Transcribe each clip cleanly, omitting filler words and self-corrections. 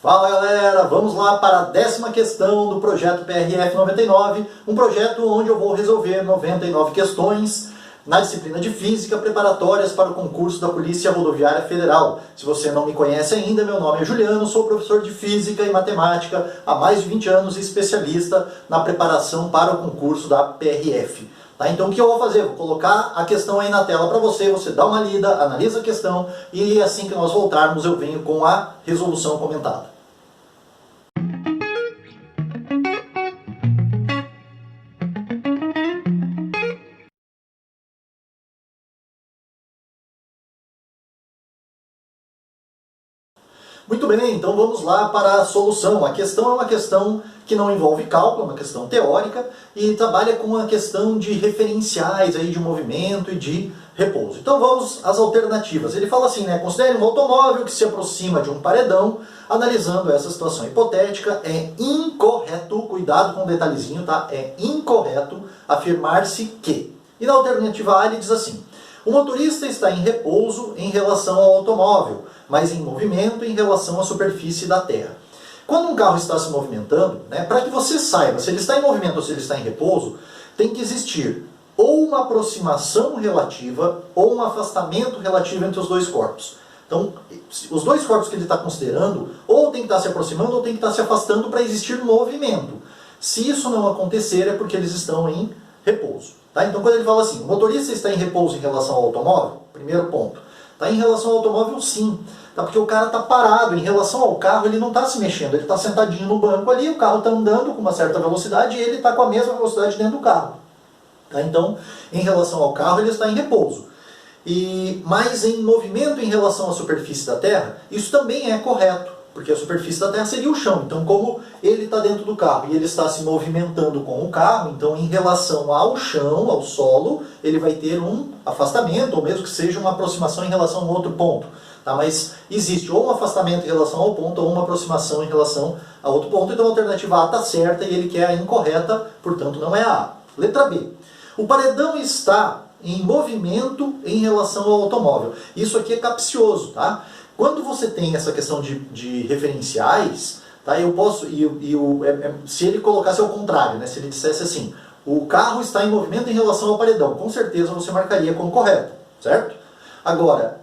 Fala galera, vamos lá para a 10ª questão do projeto PRF 99, um projeto onde eu vou resolver 99 questões na disciplina de Física preparatórias para o concurso da Polícia Rodoviária Federal. Se você não me conhece ainda, meu nome é Juliano, sou professor de Física e Matemática há mais de 20 anos e especialista na preparação para o concurso da PRF. Tá? Então o que eu vou fazer? Vou colocar a questão aí na tela para você, você dá uma lida, analisa a questão e assim que nós voltarmos eu venho com a resolução comentada. Muito bem, então vamos lá para a solução. A questão é uma questão que não envolve cálculo, é uma questão teórica e trabalha com a questão de referenciais aí de movimento e de repouso. Então vamos às alternativas. Ele fala assim, né? Considere um automóvel que se aproxima de um paredão. Analisando essa situação hipotética, é incorreto, cuidado com o detalhezinho, tá? É incorreto afirmar-se que. E na alternativa A ele diz assim: o motorista está em repouso em relação ao automóvel, mas em movimento em relação à superfície da terra. Quando um carro está se movimentando, né, para que você saiba se ele está em movimento ou se ele está em repouso, tem que existir ou uma aproximação relativa ou um afastamento relativo entre os dois corpos. Então, os dois corpos que ele está considerando, ou tem que estar se aproximando ou tem que estar se afastando para existir movimento. Se isso não acontecer, é porque eles estão em repouso. Tá? Então, quando ele fala assim, o motorista está em repouso em relação ao automóvel, primeiro ponto. Tá? Em relação ao automóvel, sim. Tá? Porque o cara está parado. Em relação ao carro, ele não está se mexendo. Ele está sentadinho no banco ali, o carro está andando com uma certa velocidade e ele está com a mesma velocidade dentro do carro. Tá? Então, em relação ao carro, ele está em repouso. Mas em movimento em relação à superfície da Terra, isso também é correto, porque a superfície da Terra seria o chão. Então, como ele está dentro do carro e ele está se movimentando com o carro, então em relação ao chão, ao solo, ele vai ter um afastamento, ou mesmo que seja uma aproximação em relação a um outro ponto. Tá? Mas existe ou um afastamento em relação ao ponto, ou uma aproximação em relação a outro ponto. Então a alternativa A está certa e ele quer a incorreta, portanto não é a A. Letra B. O paredão está em movimento em relação ao automóvel. Isso aqui é capcioso, tá? Quando você tem essa questão de referenciais, tá? Eu posso, se ele colocasse ao contrário, né? Se ele dissesse assim, o carro está em movimento em relação ao paredão, com certeza você marcaria como correto, certo? Agora,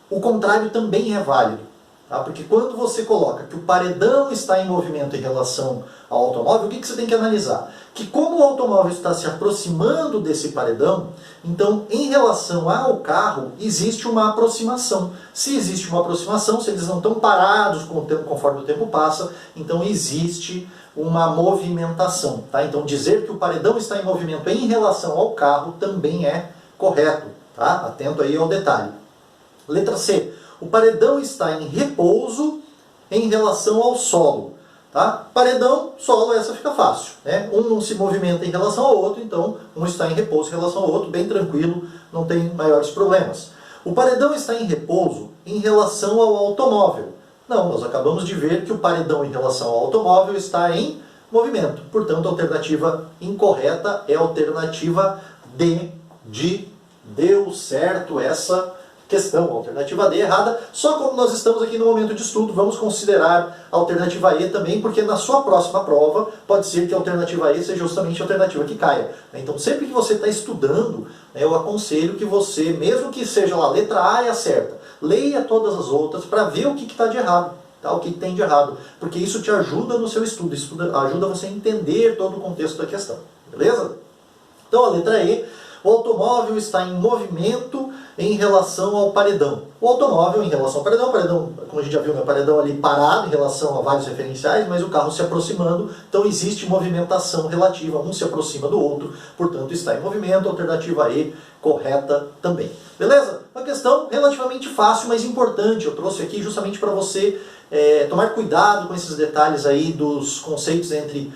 o contrário também é válido, tá? Porque quando você coloca que o paredão está em movimento em relação ao automóvel, o que você tem que analisar? Que como o automóvel está se aproximando desse paredão, então em relação ao carro existe uma aproximação. Se existe uma aproximação, se eles não estão parados com o tempo, conforme o tempo passa, então existe uma movimentação. Tá? Então dizer que o paredão está em movimento em relação ao carro também é correto. Tá? Atento aí ao detalhe. Letra C. O paredão está em repouso em relação ao solo. Tá? Paredão, solo, essa fica fácil. Né? Um não se movimenta em relação ao outro, então um está em repouso em relação ao outro, bem tranquilo, não tem maiores problemas. O paredão está em repouso em relação ao automóvel. Não, nós acabamos de ver que o paredão em relação ao automóvel está em movimento. Portanto, a alternativa incorreta é a alternativa D de deu certo essa questão. A alternativa D errada, só como nós estamos aqui no momento de estudo, vamos considerar a alternativa E também, porque na sua próxima prova pode ser que a alternativa E seja justamente a alternativa que caia. Então sempre que você está estudando, eu aconselho que você, mesmo que seja lá, letra A é a certa, leia todas as outras para ver o que está de errado, tá? O que tem de errado, porque isso te ajuda no seu estudo, isso ajuda você a entender todo o contexto da questão, beleza? Então a letra E, o automóvel está em movimento em relação ao paredão. O automóvel em relação ao paredão, o paredão, como a gente já viu, o paredão ali parado em relação a vários referenciais, mas o carro se aproximando, então existe movimentação relativa, um se aproxima do outro, portanto está em movimento, alternativa E correta também. Beleza? Uma questão relativamente fácil, mas importante, eu trouxe aqui justamente para você tomar cuidado com esses detalhes aí dos conceitos entre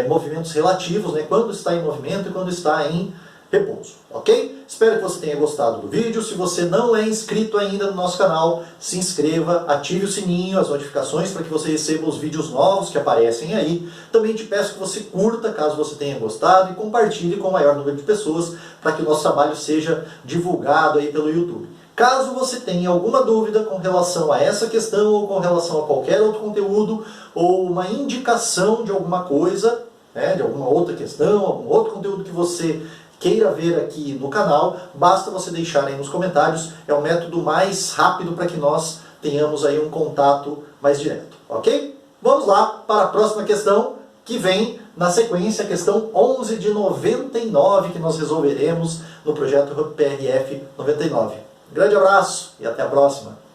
movimentos relativos, né? Quando está em movimento e quando está em repouso, ok? Espero que você tenha gostado do vídeo. Se você não é inscrito ainda no nosso canal, se inscreva, ative o sininho, as notificações para que você receba os vídeos novos que aparecem aí. Também te peço que você curta, caso você tenha gostado, e compartilhe com o maior número de pessoas para que o nosso trabalho seja divulgado aí pelo YouTube. Caso você tenha alguma dúvida com relação a essa questão ou com relação a qualquer outro conteúdo ou uma indicação de alguma coisa, né, de alguma outra questão, algum outro conteúdo que você queira ver aqui no canal, basta você deixar aí nos comentários, é o método mais rápido para que nós tenhamos aí um contato mais direto, ok? Vamos lá para a próxima questão, que vem na sequência, a questão 11 de 99, que nós resolveremos no projeto PRF 99. Grande abraço e até a próxima!